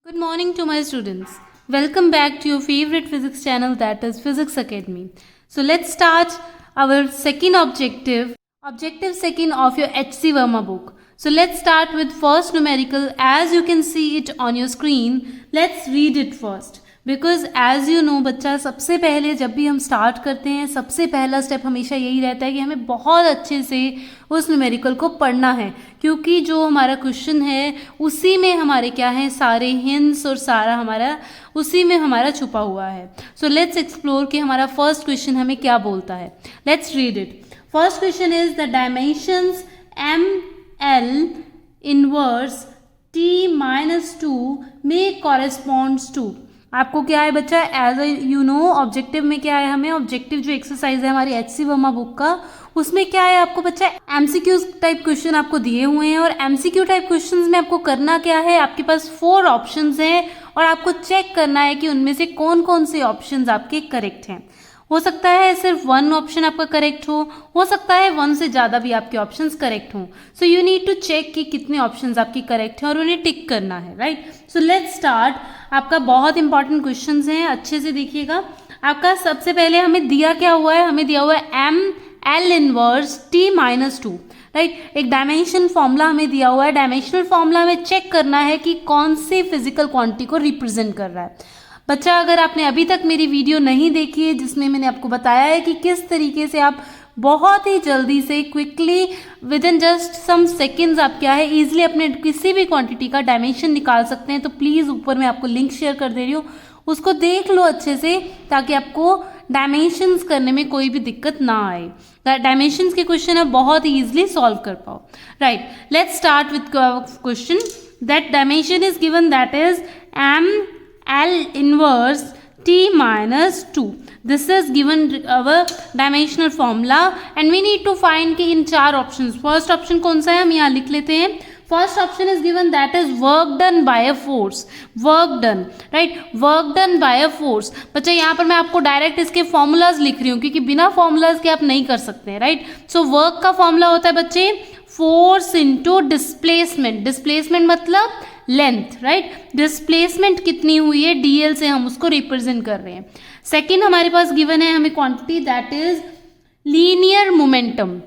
Good morning to my students. Welcome back to your favorite physics channel, that is Physics Academy. So let's start our second objective second of your HC Verma book. So let's start with first numerical. As you can see it on your screen, let's read it first. Because as you know बच्चा, सबसे पहले जब भी हम start करते हैं सबसे पहला स्टेप हमेशा यही रहता है कि हमें बहुत अच्छे से उस न्यूमेरिकल को पढ़ना है, क्योंकि जो हमारा क्वेश्चन है उसी में हमारे क्या है, सारे हिंट्स और सारा हमारा उसी में हमारा छुपा हुआ है. सो लेट्स एक्सप्लोर कि हमारा फर्स्ट क्वेश्चन हमें क्या बोलता है. Let's read it. First question is the dimensions M L inverse t-2 में कॉरेस्पॉन्ड्स टू. आपको क्या है बच्चा, एज यू नो ऑब्जेक्टिव में क्या है, हमें ऑब्जेक्टिव जो एक्सरसाइज है हमारी HC वर्मा बुक का, उसमें क्या है आपको बच्चा MCQ टाइप क्वेश्चन आपको दिए हुए हैं. और MCQ टाइप क्वेश्चंस में आपको करना क्या है, आपके पास 4 ऑप्शंस हैं और आपको चेक करना है कि उनमें से कौन कौन से ऑप्शंस आपके करेक्ट हैं. हो सकता है सिर्फ 1 ऑप्शन आपका करेक्ट हो सकता है 1 से ज़्यादा भी आपके ऑप्शंस करेक्ट हों. So you need to check कि कितने ऑप्शंस आपकी करेक्ट हैं और उन्हें टिक करना है. राइट. So let's start. आपका बहुत इंपॉर्टेंट क्वेश्चंस हैं, अच्छे से देखिएगा. आपका सबसे पहले हमें दिया क्या हुआ है, हमें दिया हुआ है M L inverse t-2. Right. एक डायमेंशन फॉर्मूला हमें दिया हुआ है. डायमेंशनल फॉर्मूला हमें चेक करना है कि कौन सी फिजिकल क्वांटिटी को रिप्रेजेंट कर रहा है. बच्चा, अगर आपने अभी तक मेरी वीडियो नहीं देखी है जिसमें मैंने आपको बताया है कि किस तरीके से आप बहुत ही जल्दी से quickly within just some seconds आप क्या है ईजिली अपने किसी भी क्वांटिटी का डायमेंशन निकाल सकते हैं, तो प्लीज़ ऊपर मैं आपको लिंक शेयर कर दे रही हूँ, उसको देख लो अच्छे से ताकि आपको डायमेंशंस करने में कोई भी दिक्कत ना आए. डायमेंशंस के क्वेश्चन आप बहुत ईजिली सॉल्व कर पाओ. Right. Let's start with question. That dimension is given, that is M L inverse t-2. This is given our dimensional formula and we need to find कि इन 4 options. First option कौन सा है, हम यहाँ लिख लेते हैं. First option is given, that is work done by a force. Work done, right? Work done by a force. बच्चा, यहाँ पर मैं आपको डायरेक्ट इसके फॉर्मूलाज लिख रही हूँ क्योंकि बिना फॉर्मूलाज के आप नहीं कर सकते हैं. राइट. सो वर्क का फॉर्मूला होता है बच्चे फोर्स इंटू डिस्प्लेसमेंट. डिस्प्लेसमेंट मतलब लेंथ. राइट. डिस्प्लेसमेंट कितनी हुई है dl से हम उसको रिप्रेजेंट कर रहे हैं. सेकेंड हमारे पास गिवन है हमें quantity, that is linear momentum.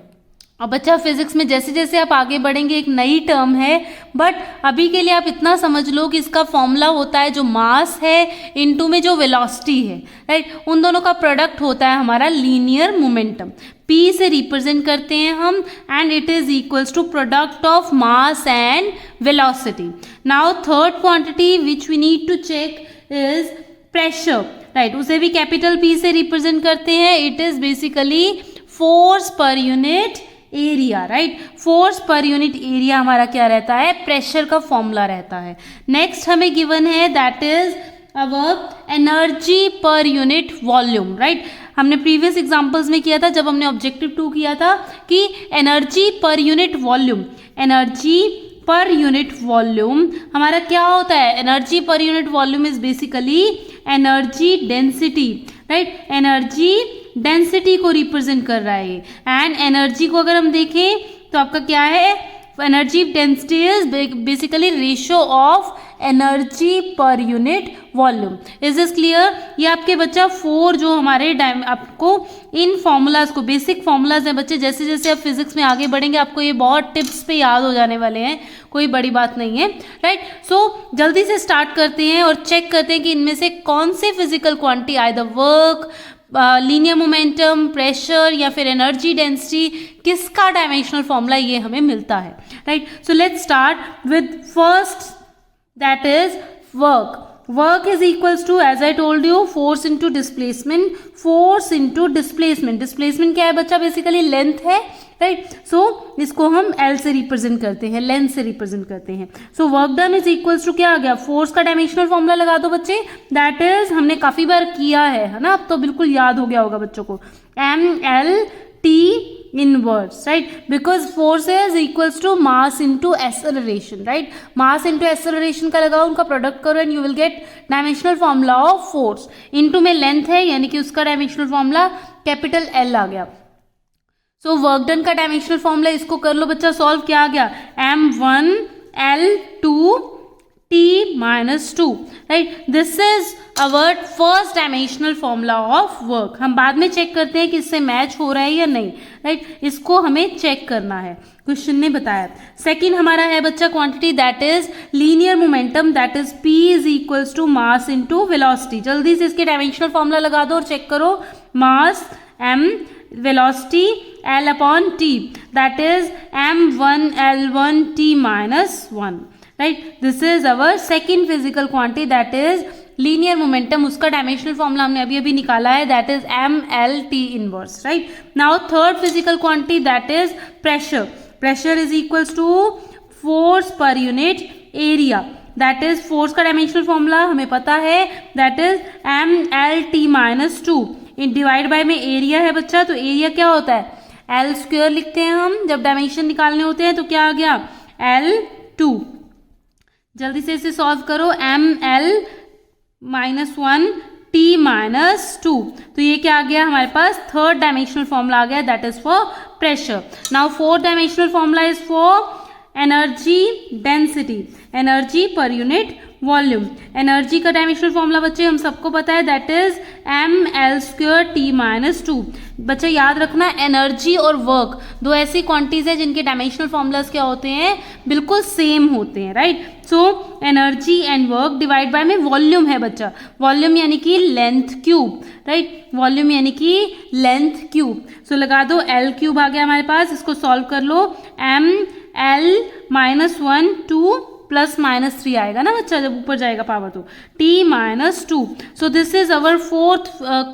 अब बच्चा, फिजिक्स में जैसे जैसे आप आगे बढ़ेंगे एक नई टर्म है, बट अभी के लिए आप इतना समझ लो कि इसका फॉर्मूला होता है जो मास है इनटू में जो वेलोसिटी है. राइट. उन दोनों का प्रोडक्ट होता है हमारा लीनियर मोमेंटम. P से रिप्रेजेंट करते हैं हम and it is equals to product of mass and velocity. Now third quantity which we need to check is pressure. Right. उसे भी कैपिटल P से रिप्रेजेंट करते हैं. It is basically force per unit area. Right. Force per unit area हमारा क्या रहता है, pressure का फॉर्मूला रहता है. नेक्स्ट हमें गिवन है, that is our energy per unit volume. Right. हमने प्रीवियस एग्जांपल्स में किया था जब हमने ऑब्जेक्टिव 2 किया था कि energy per unit volume. Energy per unit volume हमारा क्या होता है, energy per unit volume is basically energy density. Right. Energy density को रिप्रेजेंट कर रहा है. एंड एनर्जी को अगर हम देखें तो आपका क्या है, energy density is basically ratio of energy per unit volume. Is this clear. ये आपके बच्चा 4 जो हमारे आपको इन फॉर्मूलाज को, बेसिक फॉर्मूलाज हैं बच्चे, जैसे जैसे आप फिजिक्स में आगे बढ़ेंगे आपको ये बहुत टिप्स पे याद हो जाने वाले हैं, कोई बड़ी बात नहीं है. राइट. सो जल्दी से स्टार्ट करते हैं और चेक करते हैं कि इनमें से कौन से physical quantity, either work, linear momentum, pressure या फिर एनर्जी डेंसिटी, किसका डायमेंशनल फॉर्मूला ये हमें मिलता है. Right. So let's start with first, that is work. Work is equals to, as I told you, force into displacement. Force into displacement. Displacement क्या है बच्चा, बेसिकली लेंथ है. राइट. सो इसको हम L से रिप्रेजेंट करते हैं, लेंथ से रिप्रेजेंट करते हैं. So work done is equals to क्या आ गया, फोर्स का डायमेंशनल फॉर्मूला लगा दो बच्चे, दैट इज, हमने काफी बार किया है ना, अब तो बिल्कुल याद हो गया होगा बच्चों को, MLT inverse. Right. Because force is equals to mass into acceleration. Right. Mass into acceleration का लगाओ, उनका प्रोडक्ट करो and you will get dimensional formula of force. Into में लेंथ है यानी कि उसका डायमेंशनल फॉर्मूला कैपिटल L आ गया. सो वर्क डन का डायमेंशनल फॉर्मूला इसको कर लो बच्चा सॉल्व. क्या आ गया, M1L2 t minus 2, right? This is our first dimensional formula of work. हम बाद में चेक करते हैं कि इससे मैच हो रहा है या नहीं, राइट? इसको हमें चेक करना है, क्वेश्चन ने बताया. सेकेंड हमारा है बच्चा quantity, that is linear momentum, that is p is equals to mass into velocity. जल्दी से इसके डायमेंशनल फॉर्मूला लगा दो और चेक करो. मास m, velocity L upon t, that is m1 L1 t minus 1, right? This is our second physical quantity, that is linear momentum. उसका dimensional formula हमने अभी अभी निकाला है, that is mlt inverse, right? Now third physical quantity, that is pressure. Pressure is equals to force per unit area, that is force का dimensional formula हमें पता है, that is mlt minus 2. Divide by में area है बच्चा, तो area क्या होता है, एल स्क्वायर लिखते हैं हम जब डायमेंशन निकालने होते हैं. तो क्या आ गया, L2. जल्दी से इसे सॉल्व करो. M L minus 1 T minus 2, तो ये क्या आ गया हमारे पास, थर्ड डायमेंशनल फॉर्मूला आ गया, that is for pressure. Now fourth dimensional formula is for energy density, energy per unit volume. Energy का डायमेंशनल फॉर्मूला बच्चे हम सबको पता है, that is M L square T minus 2. बच्चे याद रखना, एनर्जी और वर्क दो ऐसी क्वांटिटीज है जिनके डायमेंशनल फॉर्मूलाज क्या होते हैं, बिल्कुल सेम होते हैं, right? So energy and work divide by में वॉल्यूम है बच्चा, वॉल्यूम यानी कि लेंथ क्यूब, राइट? वॉल्यूम यानी कि लेंथ क्यूब. सो लगा दो, एल क्यूब आ गया हमारे पास, इसको सॉल्व कर लो. M L minus 1 2 plus minus 3 आएगा ना बच्चा, जब ऊपर जाएगा पावर, तो t minus 2. So this is our fourth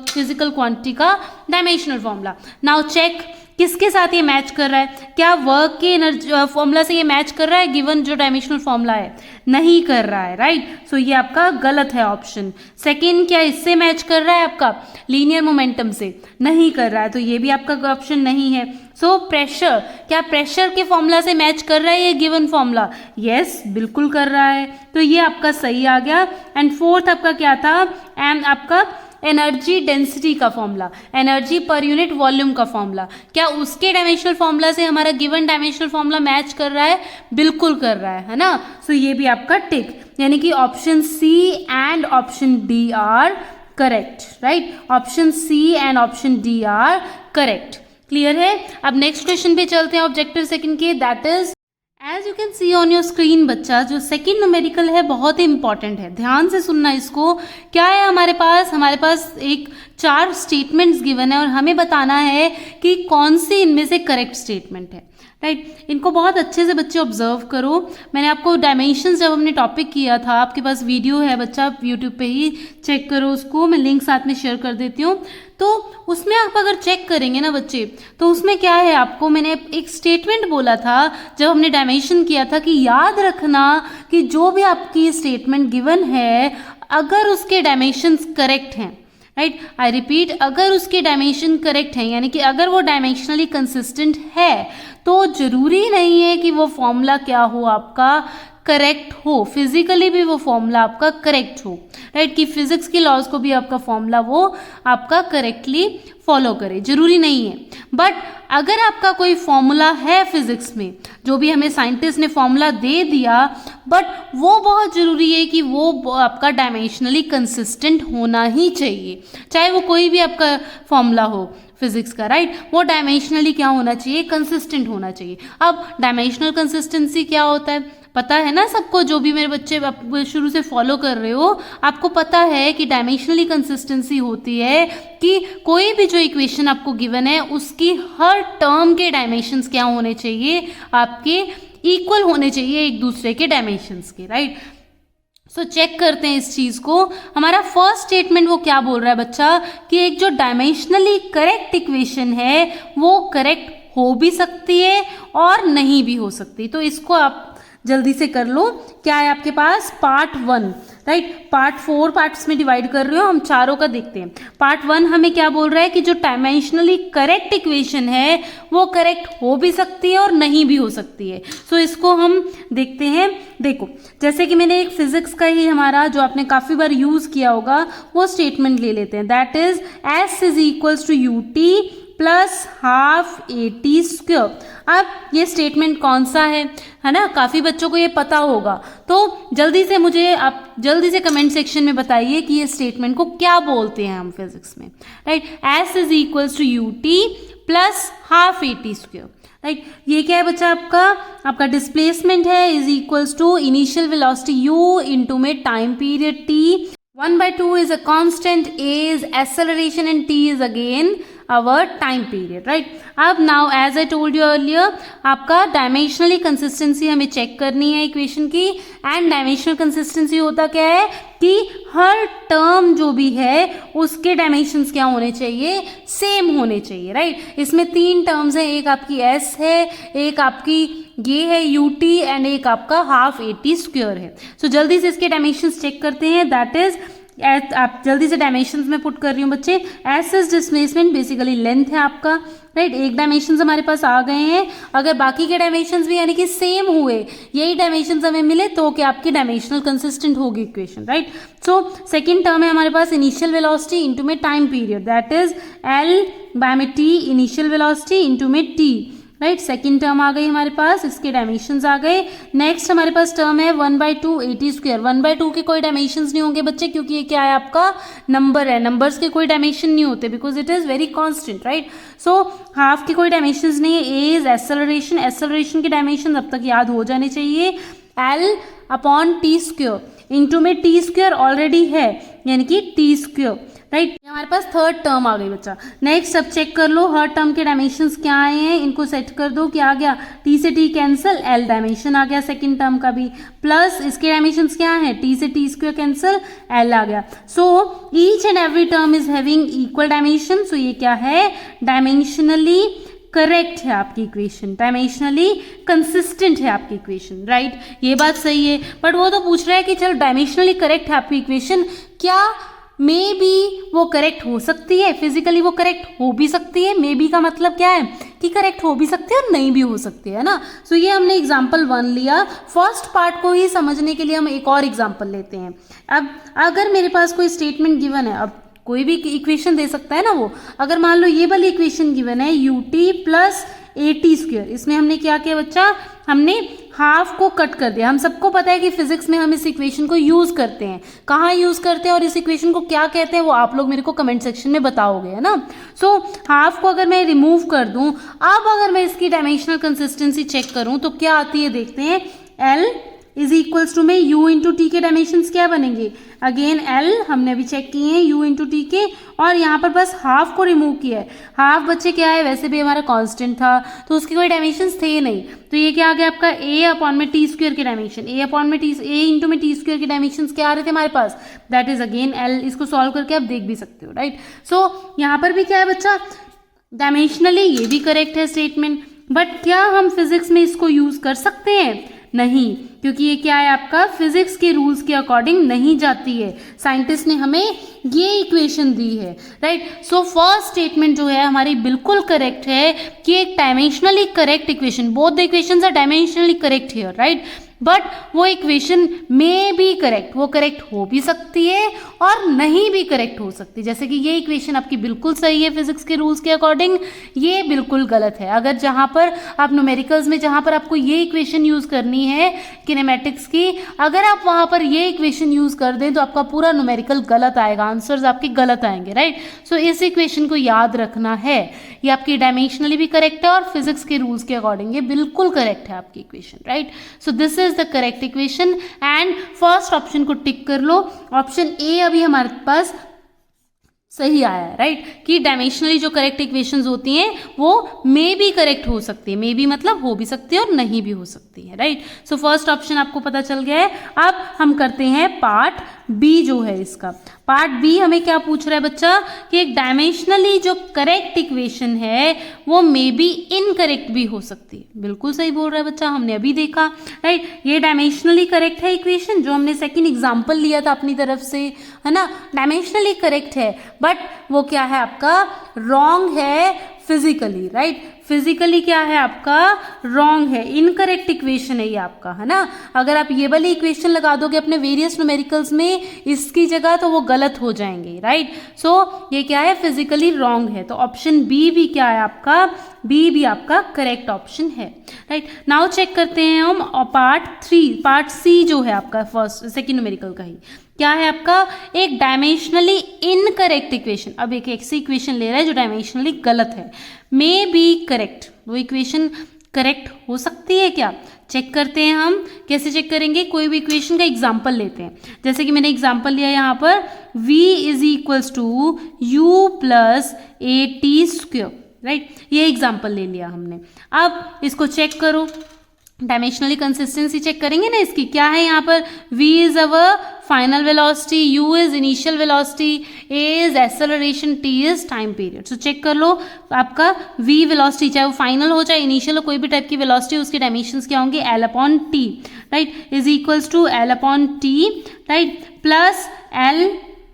physical quantity का डायमेंशनल फॉर्मूला. नाउ चेक किसके साथ ये मैच कर रहा है, क्या वर्क के एनर्जी फॉर्मूला से ये मैच कर रहा है गिवन जो डायमेंशनल फॉर्मूला है, नहीं कर रहा है, राइट? सो ये आपका गलत है ऑप्शन. सेकेंड क्या इससे मैच कर रहा है, आपका लीनियर मोमेंटम से, नहीं कर रहा है, तो ये भी आपका ऑप्शन नहीं है. सो प्रेशर, क्या प्रेशर के फॉर्मूला से मैच कर रहा है ये गिवन फॉर्मूला, यस बिल्कुल कर रहा है, तो ये आपका सही आ गया. एंड फोर्थ आपका क्या था, एंड आपका एनर्जी डेंसिटी का formula, energy per unit volume का फॉर्मूला, क्या उसके डायमेंशनल फॉर्मूला से हमारा गिवन डायमेंशनल फॉर्मूला मैच कर रहा है, बिल्कुल कर रहा है ना? सो ये भी आपका टिक, यानी कि option C and option D are correct, right? Option C and option D are correct. Clear है? अब नेक्स्ट क्वेश्चन पे चलते हैं ऑब्जेक्टिव सेकंड के, that is as you can see on your screen. बच्चा जो सेकंड न्यूमेरिकल है बहुत ही इंपॉर्टेंट है, ध्यान से सुनना इसको. क्या है हमारे पास एक 4 स्टेटमेंट्स गिवन है और हमें बताना है कि कौन सी इनमें से करेक्ट स्टेटमेंट है, राइट? इनको बहुत अच्छे से बच्चे ऑब्जर्व करो. मैंने आपको डायमेंशंस जब हमने टॉपिक किया था, आपके पास वीडियो है बच्चा, आप यूट्यूब पे ही चेक करो उसको, मैं लिंक साथ में शेयर कर देती हूँ. तो उसमें आप अगर चेक करेंगे ना बच्चे, तो उसमें क्या है, आपको मैंने एक स्टेटमेंट बोला था जब हमने डायमेंशन किया था कि याद रखना कि जो भी आपकी स्टेटमेंट गिवन है, अगर उसके डायमेंशंस करेक्ट हैं, राइट? आई रिपीट, अगर उसके डायमेंशन करेक्ट हैं, यानी कि अगर वो डायमेंशनली कंसिस्टेंट है, तो जरूरी नहीं है कि वो फॉर्मूला क्या हो आपका, करेक्ट हो, फिजिकली भी वो फॉर्मूला आपका करेक्ट हो, राइट? कि फिजिक्स की लॉज को भी आपका फॉर्मूला वो आपका करेक्टली फॉलो करे, जरूरी नहीं है. बट अगर आपका कोई फॉर्मूला है फिजिक्स में, जो भी हमें साइंटिस्ट ने फॉर्मूला दे दिया, बट वो बहुत ज़रूरी है कि वो आपका डायमेंशनली कंसिस्टेंट होना ही चाहिए, चाहे वो कोई भी आपका फॉर्मूला हो फिजिक्स का, राइट? वो डायमेंशनली क्या होना चाहिए, कंसिस्टेंट होना चाहिए. अब डायमेंशनल कंसिस्टेंसी क्या होता है पता है ना सबको, जो भी मेरे बच्चे आप शुरू से फॉलो कर रहे हो, आपको पता है कि डायमेंशनली कंसिस्टेंसी होती है कि कोई भी जो इक्वेशन आपको गिवन है उसकी हर टर्म के डायमेंशंस क्या होने चाहिए, आपके इक्वल होने चाहिए एक दूसरे के डायमेंशंस के, राइट? सो चेक करते हैं इस चीज़ को. हमारा फर्स्ट स्टेटमेंट वो क्या बोल रहा है बच्चा, कि एक जो डायमेंशनली करेक्ट इक्वेशन है वो करेक्ट हो भी सकती है और नहीं भी हो सकती. तो इसको आप जल्दी से कर लो. क्या है आपके पास, पार्ट 1, राइट? पार्ट 4 पार्ट्स में डिवाइड कर रहे हो, हम चारों का देखते हैं. पार्ट 1 हमें क्या बोल रहा है कि जो डायमेंशनली करेक्ट इक्वेशन है वो करेक्ट हो भी सकती है और नहीं भी हो सकती है. सो इसको हम देखते हैं. देखो, जैसे कि मैंने एक फिजिक्स का ही हमारा जो आपने काफ़ी बार यूज़ किया होगा वो स्टेटमेंट ले लेते हैं, that is S is equals to U T plus half AT square. अब ये स्टेटमेंट कौन सा है ना, काफ़ी बच्चों को ये पता होगा, तो जल्दी से मुझे आप जल्दी से कमेंट सेक्शन में बताइए कि ये स्टेटमेंट को क्या बोलते हैं हम फिजिक्स में, right. S is equals to UT plus half AT square, right. ये क्या है बच्चा, आपका डिस्प्लेसमेंट है is equals to initial velocity u into में time period t, 1/2 is a constant, a is acceleration and t is again our time period, right। अब now as I told you earlier, आपका dimensionally consistency हमें check करनी है equation की, and dimensional consistency होता क्या है कि हर टर्म जो भी है उसके डायमेंशंस क्या होने चाहिए, सेम होने चाहिए, राइट। इसमें 3 टर्म्स हैं, एक आपकी s है, एक आपकी ये है UT एंड एक आपका हाफ AT स्क्वायर है। सो जल्दी से इसके डायमेंशंस चेक करते हैं, दैट इज आप जल्दी से डायमेंशंस में पुट कर रही हूँ बच्चे। S is displacement, basically length है आपका, राइट। एक डायमेंशंस हमारे पास आ गए हैं, अगर बाकी के डायमेंशंस भी यानी कि सेम हुए, यही डायमेंशंस हमें मिले तो क्या आपकी डायमेंशनल कंसिस्टेंट होगी equation, right. So second term है हमारे पास इनिशियल वेलोसिटी इनटू में time period, that is L by में T इनिशियल वेलोसिटी इनटू में T, राइट। सेकेंड टर्म आ गई हमारे पास, इसके डायमेंशंस आ गए। नेक्स्ट हमारे पास टर्म है 1/2 AT स्क्वायर। 1/2 के कोई डायमेंशंस नहीं होंगे बच्चे, क्योंकि ये क्या है आपका नंबर है, नंबर्स के कोई डायमेंशन नहीं होते because it is very constant, right. So half के कोई डायमेंशंस नहीं है। A इज एक्सेलरेशन, एक्सेलरेशन के डायमेंशन अब तक याद हो जाने चाहिए, L upon T square into में T स्क्वायर ऑलरेडी है यानी कि T स्क्वायर, राइट। हमारे पास थर्ड टर्म आ गई बच्चा। नेक्स्ट अब चेक कर लो हर टर्म के डायमेंशंस क्या आए हैं, इनको सेट कर दो, क्या आ गया, T से T कैंसिल, L डायमेंशन आ गया सेकंड टर्म का भी, प्लस इसके डायमेंशंस क्या है, T से T स्क्वायर कैंसिल, L आ गया। So each and every term is having equal dimension, so ये क्या है, डायमेंशनली करेक्ट है आपकी इक्वेशन, डायमेंशनली कंसिस्टेंट है आपकी इक्वेशन, राइट। ये बात सही है, बट वो तो पूछ रहा है कि चल डायमेंशनली करेक्ट है आपकी इक्वेशन, क्या मे बी वो करेक्ट हो सकती है, फिजिकली वो करेक्ट हो भी सकती है। मे बी का मतलब क्या है कि करेक्ट हो भी सकती है और नहीं भी हो सकती है ना। सो ये हमने एग्जाम्पल 1 लिया। फर्स्ट पार्ट को ही समझने के लिए हम एक और एग्जाम्पल लेते हैं। अब अगर मेरे पास कोई स्टेटमेंट गिवन है, अब कोई भी इक्वेशन दे सकता है ना वो, अगर मान लो ये वाली इक्वेशन गिवन है UT प्लस AT स्क्वायर, इसमें हमने क्या किया बच्चा, हमने हाफ को कट कर दिया। हम सबको पता है कि फिजिक्स में हम इस इक्वेशन को यूज करते हैं, कहाँ यूज करते हैं और इस इक्वेशन को क्या कहते हैं वो आप लोग मेरे को कमेंट सेक्शन में बताओगे, है ना। सो हाफ को अगर मैं रिमूव कर दूं, अब अगर मैं इसकी डायमेंशनल कंसिस्टेंसी चेक करूं तो क्या आती है देखते हैं। L इज इक्वल्स टू में U इंटू टी के डायमेंशंस क्या बनेंगे, अगेन L हमने अभी चेक किए हैं U इंटू टी के, और यहाँ पर बस हाफ को रिमूव किया है। हाफ बच्चे क्या है, वैसे भी हमारा कांस्टेंट था तो उसके कोई डायमेंशंस थे नहीं, तो ये क्या आ गया आपका A अपॉन में T स्क्वायर के डायमेंशन, A अपॉन में A इंटू में T स्क्वायर के डायमेंशंस क्या आ रहे थे हमारे पास, दैट इज अगेन L। इसको सॉल्व करके आप देख भी सकते हो, राइट। सो यहाँ पर भी क्या है बच्चा, डायमेंशनली ये भी करेक्ट है स्टेटमेंट, बट क्या हम फिजिक्स में इसको यूज कर सकते हैं, नहीं, क्योंकि ये क्या है आपका फिजिक्स के रूल्स के अकॉर्डिंग नहीं जाती है। साइंटिस्ट ने हमें ये इक्वेशन दी है, राइट। सो फर्स्ट स्टेटमेंट जो है हमारी बिल्कुल करेक्ट है कि एक dimensionally correct equation, both the equations are dimensionally correct here, right, but वो इक्वेशन में बी करेक्ट, वो करेक्ट हो भी सकती है और नहीं भी करेक्ट हो सकती। जैसे कि ये इक्वेशन आपकी बिल्कुल सही है फिजिक्स के रूल्स के अकॉर्डिंग, ये बिल्कुल गलत है। अगर जहाँ पर आप न्यूमेरिकल्स में जहाँ पर आपको ये इक्वेशन यूज़ करनी है किनेमेटिक्स की, अगर आप वहाँ पर ये इक्वेशन यूज़ कर दें तो आपका पूरा न्यूमेरिकल गलत आएगा, आंसर्स आपके गलत आएंगे, राइट। सो इस इक्वेशन को याद रखना है, ये आपकी डायमेंशनली भी करेक्ट है और फिजिक्स के रूल्स के अकॉर्डिंग ये बिल्कुल करेक्ट है आपकी equation, right. So this is the correct equation and first option को टिक कर लो। ऑप्शन ए अभी हमारे पास सही आया है, राइट, कि डायमेंशनली जो करेक्ट इक्वेशंस होती हैं वो मे भी करेक्ट हो सकती है, मे भी मतलब हो भी सकती है और नहीं भी हो सकती है, राइट। सो फर्स्ट ऑप्शन आपको पता चल गया है। अब हम करते हैं पार्ट बी जो है इसका। पार्ट बी हमें क्या पूछ रहा है बच्चा कि एक डायमेंशनली जो करेक्ट इक्वेशन है वो मे बी इनकरेक्ट भी हो सकती है। बिल्कुल सही बोल रहा है बच्चा, हमने अभी देखा, राइट। ये डायमेंशनली करेक्ट है इक्वेशन, जो हमने सेकंड एग्जांपल लिया था अपनी तरफ से, है ना, डायमेंशनली करेक्ट है, बट वो क्या है आपका रॉन्ग है फिजिकली, राइट। फिजिकली क्या है आपका, रॉन्ग है, इनकरेक्ट इक्वेशन है ये आपका, है ना। अगर आप ये वाली इक्वेशन लगा दोगे अपने वेरियस न्यूमेरिकल्स में इसकी जगह तो वो गलत हो जाएंगे, राइट। सो ये क्या है, फिजिकली रॉन्ग है। तो ऑप्शन बी भी क्या है आपका, बी भी आपका करेक्ट ऑप्शन है, राइट। नाउ चेक करते हैं हम पार्ट सी जो है आपका सेकेंड न्यूमेरिकल का ही क्या है आपका, एक डायमेंशनली इनकरेक्ट इक्वेशन। अब एक ऐसी इक्वेशन ले रहा है जो डायमेंशनली गलत है, मे बी करेक्ट। वो इक्वेशन करेक्ट हो सकती है क्या, चेक करते हैं हम। कैसे चेक करेंगे, कोई भी इक्वेशन का एग्जांपल लेते हैं। जैसे कि मैंने एग्जांपल लिया यहाँ पर v is equals to U plus A T square, right. ये एग्जांपल ले लिया हमने। अब इसको चेक करो, डायमेंशनली कंसिस्टेंसी चेक करेंगे ना इसकी। क्या है यहाँ पर, v is our final velocity, u is initial velocity, a is acceleration, t is time period. So check कर लो आपका v वेलोसिटी, चाहे वो फाइनल हो चाहे इनिशियल हो, कोई भी टाइप की वेलोसिटी, उसके डायमेंशंस क्या होंगे, l upon t, right, is equals to l upon t, right, plus l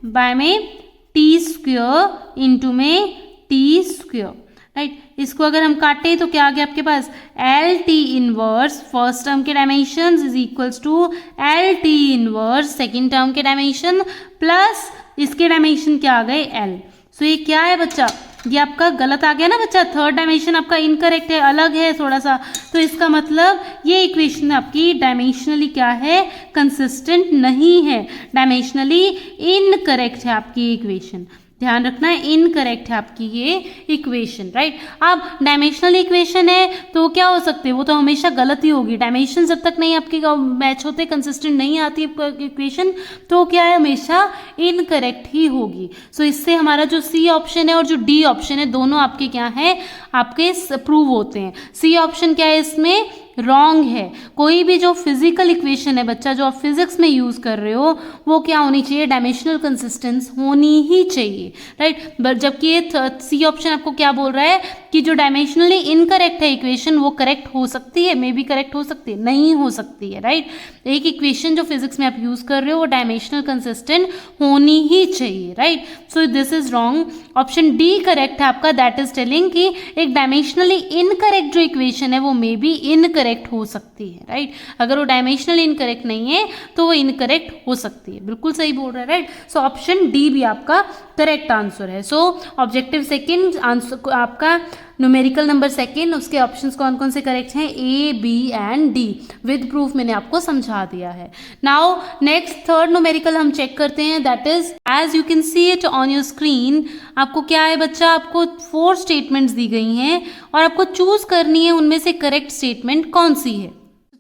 by में t स्क्वेयर इंटू में t स्क्वेयर, राइट। इसको अगर हम काटें तो क्या आ गया आपके पास, L T inverse first term के dimension is equals to L T inverse second term के डायमेंशन प्लस इसके डायमेंशन क्या आ गए, एल। सो ये क्या है बच्चा, ये आपका गलत आ गया ना बच्चा, थर्ड डायमेंशन आपका इनकरेक्ट है, अलग है थोड़ा सा। तो इसका मतलब ये इक्वेशन आपकी डायमेंशनली क्या है, कंसिस्टेंट नहीं है, डायमेंशनली इनकरेक्ट है आपकी इक्वेशन। ध्यान रखना है, इनकरेक्ट है आपकी ये इक्वेशन, राइट। अब डायमेंशनल इक्वेशन है तो क्या हो सकते हैं, वो तो हमेशा गलत ही होगी। डायमेंशन जब तक नहीं आपके मैच होते, कंसिस्टेंट नहीं आती इक्वेशन, तो क्या है, हमेशा इनकरेक्ट ही होगी। सो इससे हमारा जो सी ऑप्शन है और जो डी ऑप्शन है दोनों आपके क्या है, आपके प्रूव होते हैं। सी ऑप्शन क्या है इसमें, रॉन्ग है। कोई भी जो फिजिकल इक्वेशन है बच्चा, जो आप फिजिक्स में यूज कर रहे हो, वो क्या होनी चाहिए, डायमेंशनल कंसिस्टेंस होनी ही चाहिए, राइट। जबकि ये सी ऑप्शन आपको क्या बोल रहा है कि जो डायमेंशनली इनकरेक्ट है इक्वेशन वो करेक्ट हो सकती है, मे बी करेक्ट हो सकती है, नहीं हो सकती है, राइट। एक इक्वेशन जो फिजिक्स में आप यूज कर रहे हो वो डायमेंशनल कंसिस्टेंट होनी ही चाहिए, right. So this is wrong. Option D correct है आपका, दैट इज टेलिंग कि एक डायमेंशनली इनकरेक्ट जो इक्वेशन है वो मे बी इनकरेक्ट हो सकती है, राइट। अगर वो डायमेंशनली इनकरेक्ट नहीं है तो वो इनकरेक्ट हो सकती है। बिल्कुल सही बोल रहा है, राइट। सो ऑप्शन डी भी आपका करेक्ट आंसर है। सो ऑब्जेक्टिव सेकंड आंसर आपका न्यूमेरिकल नंबर सेकेंड, उसके ऑप्शंस कौन कौन से करेक्ट हैं, A B and D. With proof मैंने आपको समझा दिया है। नाउ नेक्स्ट थर्ड न्यूमेरिकल हम चेक करते हैं, that is as you can see it on your screen. आपको क्या है बच्चा, आपको 4 स्टेटमेंट्स दी गई हैं और आपको चूज करनी है उनमें से करेक्ट स्टेटमेंट कौन सी है।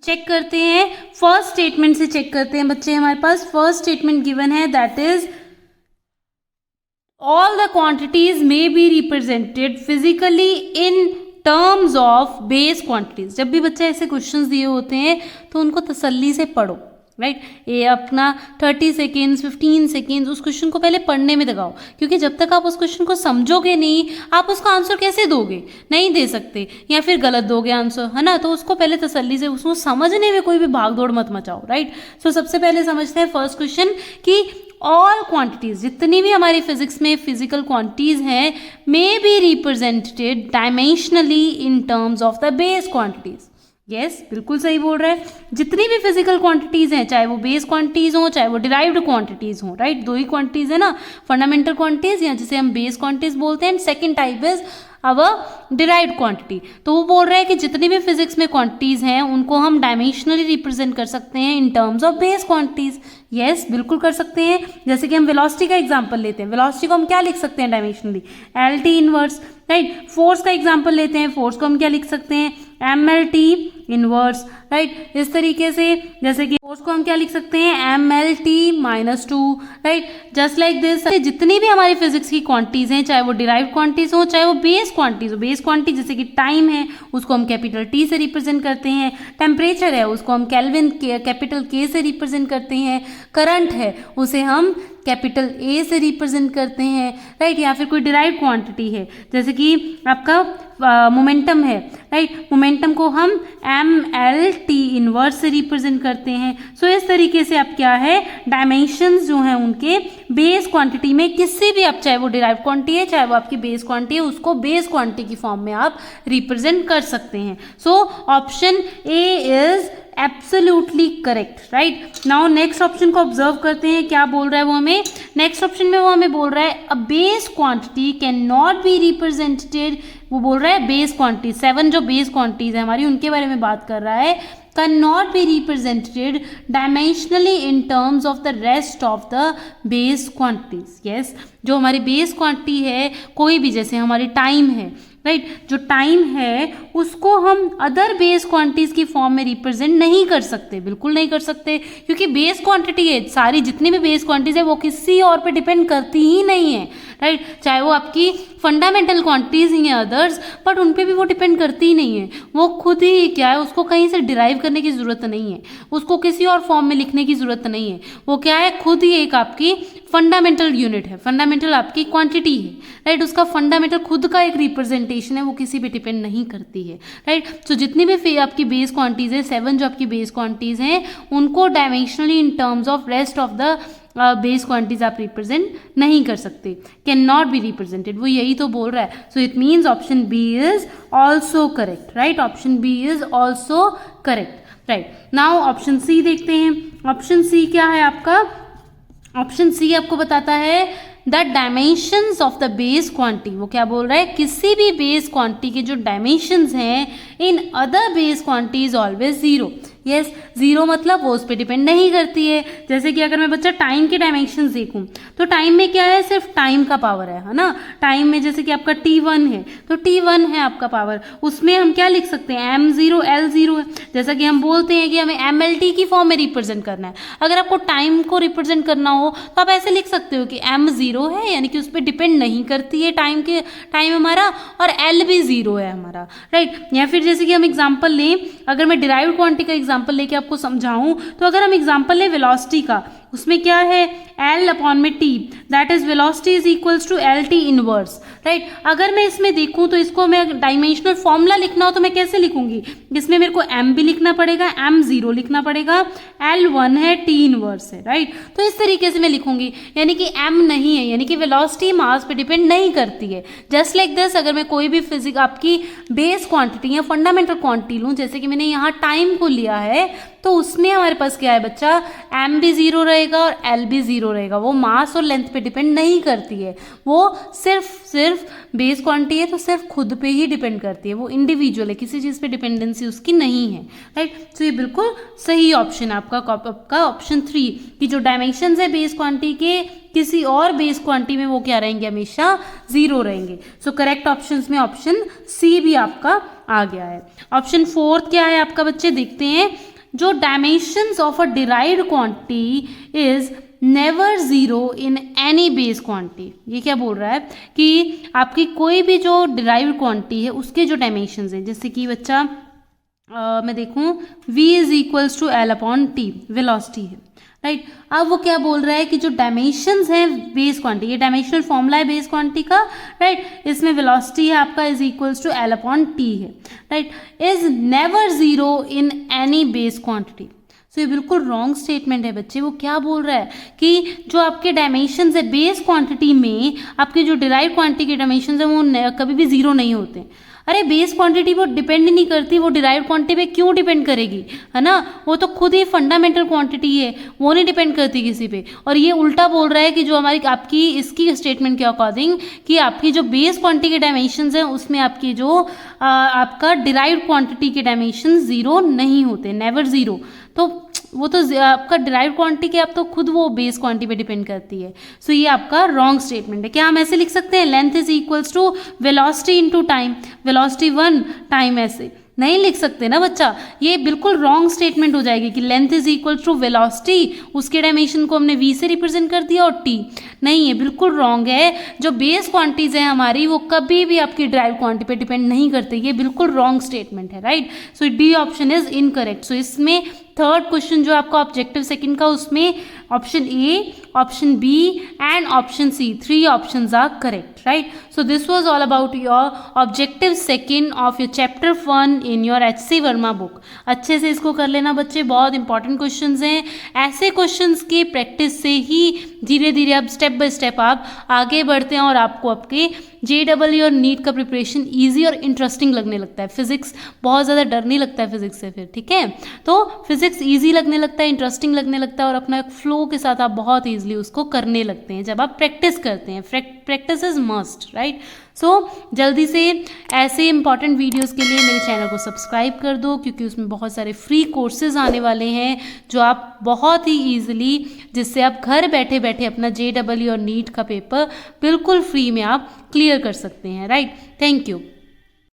चेक करते हैं, फर्स्ट स्टेटमेंट से चेक करते हैं बच्चे। हमारे पास फर्स्ट स्टेटमेंट गिवन है, that is all the quantities may be represented physically in terms of base quantities। जब भी बच्चे ऐसे क्वेश्चंस दिए होते हैं तो उनको तसल्ली से पढ़ो, राइट। ये अपना 30 सेकेंड्स 15 सेकेंड्स उस क्वेश्चन को पहले पढ़ने में लगाओ, क्योंकि जब तक आप उस क्वेश्चन को समझोगे नहीं, आप उसका आंसर कैसे दोगे, नहीं दे सकते, या फिर गलत दोगे आंसर, है ना। तो उसको पहले तसल्ली से उसको समझने में कोई भी भाग दौड़ मत मचाओ, राइट। सो सबसे पहले समझते हैं फर्स्ट क्वेश्चन कि ऑल क्वांटिटीज, जितनी भी हमारी फिजिक्स में फिजिकल क्वांटिटीज हैं, may be represented dimensionally in terms of the base quantities. Yes, बिल्कुल सही बोल रहा है। जितनी भी फिजिकल क्वांटिटीज हैं, चाहे वो बेस क्वांटिटीज हो चाहे वो डिराइव्ड क्वांटिटीज हो, राइट। 2 ही क्वांटिटीज है ना, फंडामेंटल क्वांटिटीज या जिसे हम बेस क्वांटिटीज बोलते हैं, and second type is our derived quantity. तो वो बोल रहा है कि जितनी भी फिजिक्स में क्वांटिटीज हैं उनको हम डायमेंशनली रिप्रेजेंट कर सकते हैं in terms of base quantities. Yes, बिल्कुल कर सकते हैं। जैसे कि हम वेलोसिटी का एग्जांपल लेते हैं, वेलोसिटी को हम क्या लिख सकते हैं dimensionally, L T inverse, right. Force का एग्जांपल लेते हैं, फोर्स को हम क्या लिख सकते हैं, M L T inverse, right. इस तरीके से जैसे कि फोर्स को हम क्या लिख सकते हैं, M L T minus 2, right. Just like this, जितनी भी हमारी फिजिक्स की क्वांटिटीज हैं, चाहे वो डिराइव्ड क्वांटिटीज हो चाहे वो बेस क्वांटिटीज हो, बेस क्वांटिटी जैसे कि टाइम है उसको हम कैपिटल टी से रिप्रेजेंट करते हैं, टेम्परेचर है उसको हम केल्विन कैपिटल के से रिप्रेजेंट करते हैं, करंट है उसे हम कैपिटल ए से रिप्रेजेंट करते हैं, राइट। या फिर कोई डिराइव्ड क्वांटिटी है जैसे कि आपका मोमेंटम है, राइट। मोमेंटम को हम MLT इनवर्स से रिप्रेजेंट करते हैं। सो इस तरीके से आप क्या है डायमेंशंस जो हैं उनके बेस क्वांटिटी में किसी भी आप चाहे वो डिराइव क्वांटिटी है चाहे वो आपकी बेस क्वांटिटी है उसको बेस क्वांटिटी की फॉर्म में आप रिप्रेजेंट कर सकते हैं। So option A is absolutely correct, right. Now next option को ऑब्जर्व करते हैं, क्या बोल रहा है वो हमें। नेक्स्ट ऑप्शन में वो हमें बोल रहा है a base quantity can not be represented, वो बोल रहा है बेस क्वांटिटी 7 जो बेस क्वांटिटीज है हमारी उनके बारे में बात कर रहा है, can not be represented dimensionally in terms of the rest of the base quantities. Yes, जो हमारी बेस क्वांटिटी है कोई भी, जैसे हमारी टाइम है, राइट, जो टाइम है उसको हम अदर बेस क्वांटिटीज की फॉर्म में रिप्रेजेंट नहीं कर सकते, बिल्कुल नहीं कर सकते, क्योंकि बेस क्वांटिटी है, सारी जितनी भी बेस क्वांटिटीज है वो किसी और पे डिपेंड करती ही नहीं है, राइट। चाहे वो आपकी फंडामेंटल क्वांटिटीज ही हैं अदर्स, बट उन पे भी वो डिपेंड करती ही नहीं है, वो खुद ही क्या है, उसको कहीं से डिराइव करने की ज़रूरत नहीं है, उसको किसी और फॉर्म में लिखने की ज़रूरत नहीं है, वो क्या है खुद ही एक आपकी फंडामेंटल यूनिट है, फंडामेंटल आपकी क्वांटिटी है, राइट। उसका फंडामेंटल खुद का एक रिप्रेजेंटेशन है, वो किसी पे डिपेंड नहीं करती है, राइट। तो जितनी भी आपकी बेस क्वांटिटीज है 7 जो आपकी बेस क्वांटिटीज हैं उनको dimensionally in terms of rest of the base quantities आप रिप्रेजेंट नहीं कर सकते, कैन नॉट बी रिप्रेजेंटेड, वो यही तो बोल रहा है। So it means option B is also correct, right, option B is also correct, right. Now option C देखते हैं। ऑप्शन सी क्या है आपका, ऑप्शन सी आपको बताता है the dimensions of the base quantity, वो क्या बोल रहा है किसी भी बेस क्वांटिटी के जो डायमेंशंस हैं in other base quantity is always zero. Yes, zero मतलब वो उस पर डिपेंड नहीं करती है। जैसे कि अगर मैं बच्चा टाइम के डायमेंशंस देखूं तो टाइम में क्या है, सिर्फ टाइम का पावर है ना। टाइम में जैसे कि आपका T1 है तो T1 है आपका पावर, उसमें हम क्या लिख सकते हैं M0 L0 है। जैसा कि हम बोलते हैं कि हमें MLT की फॉर्म में रिप्रेजेंट करना है, अगर आपको टाइम को रिप्रेजेंट करना हो तो आप ऐसे लिख सकते हो कि M0 है यानी कि उस पर डिपेंड नहीं करती है टाइम हमारा, और L भी 0 है हमारा, राइट। या फिर जैसे कि हम एग्जाम्पल लें, अगर मैं डिराइव्ड क्वांटिटी का एग्जाम्पल लेके आपको समझाऊं तो अगर हम एग्जाम्पल लें वेलोसिटी का, उसमें क्या है L अपॉन में T, that is velocity is equals to LT inverse, right. अगर मैं इसमें देखूं तो इसको मैं डायमेंशनल फॉर्मूला लिखना हो तो मैं कैसे लिखूंगी, इसमें मेरे को M भी लिखना पड़ेगा, M0 लिखना पड़ेगा, L1 है, T इनवर्स है, राइट। तो इस तरीके से मैं लिखूंगी, यानी कि M नहीं है, यानी कि वेलोसिटी मास पे डिपेंड नहीं करती है। जस्ट लाइक दिस, अगर मैं कोई भी फिजिक्स आपकी बेस क्वांटिटी या फंडामेंटल क्वांटिटी लूँ, जैसे कि मैंने यहाँ टाइम को लिया है, तो उसमें हमारे पास क्या है बच्चा, M भी 0 रहेगा और L भी 0 रहेगा, वो मास और लेंथ पे डिपेंड नहीं करती है, वो सिर्फ बेस क्वांटिटी है तो सिर्फ खुद पे ही डिपेंड करती है, वो इंडिविजुअल है, किसी चीज़ पे डिपेंडेंसी उसकी नहीं है, राइट। तो ये बिल्कुल सही ऑप्शन है आपका ऑप्शन 3 की जो डायमेंशंस है बेस क्वांटिटी के किसी और बेस क्वांटिटी में वो क्या रहेंगे, हमेशा 0 रहेंगे। सो करेक्ट ऑप्शंस में ऑप्शन सी भी आपका आ गया है। ऑप्शन 4 क्या है आपका बच्चे, देखते हैं। जो dimensions of a derived quantity is never zero in any base quantity, ये क्या बोल रहा है कि आपकी कोई भी जो डिराइव्ड क्वांटिटी है उसके जो डायमेंशंस है, जैसे कि बच्चा मैं देखूं v is equals to L upon T velocity है, राइट। अब वो क्या बोल रहा है कि जो डायमेंशंस हैं बेस क्वांटिटी, ये डायमेंशनल फॉर्मूला है बेस क्वांटिटी का, राइट। इसमें वेलोसिटी है आपका is equals to L upon T है, right, is never zero in any base quantity. So ये बिल्कुल रॉन्ग स्टेटमेंट है बच्चे। वो क्या बोल रहा है कि जो आपके डायमेंशंस है बेस क्वांटिटी में, आपके जो डिराइव क्वांटिटी के डायमेंशंस है वो कभी भी जीरो नहीं होते। अरे बेस क्वांटिटी पर डिपेंड नहीं करती, वो डिराइव्ड क्वांटिटी पे क्यों डिपेंड करेगी, है ना, वो तो खुद ही फंडामेंटल क्वांटिटी है, वो नहीं डिपेंड करती किसी पे। और ये उल्टा बोल रहा है कि जो हमारी आपकी इसकी स्टेटमेंट के अकॉर्डिंग कि आपकी जो बेस क्वांटिटी के डायमेंशंस हैं उसमें आपकी जो आपका डिराइव्ड क्वांटिटी के डायमेंशन 0 नहीं होते, नेवर 0। तो वो तो आपका डिराइव्ड क्वांटिटी के आप तो खुद वो बेस क्वांटिटी पे डिपेंड करती है। सो ये आपका रॉन्ग स्टेटमेंट है। क्या हम ऐसे लिख सकते हैं, length is equals to velocity into time, velocity 1 time, ऐसे नहीं लिख सकते ना बच्चा, ये बिल्कुल रॉन्ग स्टेटमेंट हो जाएगी कि length is equal to velocity, उसके डायमेंशन को हमने v से रिप्रेजेंट कर दिया और t, नहीं है, बिल्कुल रॉन्ग है। जो बेस क्वांटिटीज है हमारी वो कभी भी आपकी ड्राइव क्वांटिटी पे डिपेंड नहीं करते, ये बिल्कुल रॉन्ग स्टेटमेंट है, right. So D option is incorrect. So इसमें थर्ड क्वेश्चन जो आपका ऑब्जेक्टिव सेकंड का, उसमें Option A, option B and option C. 3 options are correct, right? So this was all about your objective second of your chapter 1 in your HC Verma book. अच्छे से इसको कर लेना बच्चे, बहुत इंपॉर्टेंट क्वेश्चंस हैं. ऐसे क्वेश्चंस की प्रैक्टिस से ही धीरे धीरे आप स्टेप बाय स्टेप आप आगे बढ़ते हैं और आपको आपके JEE और नीट का प्रिपरेशन ईजी और इंटरेस्टिंग लगने लगता है. फिजिक्स बहुत ज़्यादा डर नहीं लगता है फिजिक्स से फिर, ठीक है. तो फिजिक्स ईजी लगने लगता है, इंटरेस्टिंग लगने लगता है और अपना एक फ्लो के साथ आप बहुत ईजिली उसको करने लगते हैं जब आप प्रैक्टिस करते हैं. Practice is must, right. So जल्दी से ऐसे इंपॉर्टेंट वीडियोस के लिए मेरे चैनल को सब्सक्राइब कर दो, क्योंकि उसमें बहुत सारे फ्री कोर्सेज आने वाले हैं जो आप बहुत ही ईजिली, जिससे आप घर बैठे बैठे अपना JEE और नीट का पेपर बिल्कुल फ्री में आप क्लियर कर सकते हैं, राइट. Thank you.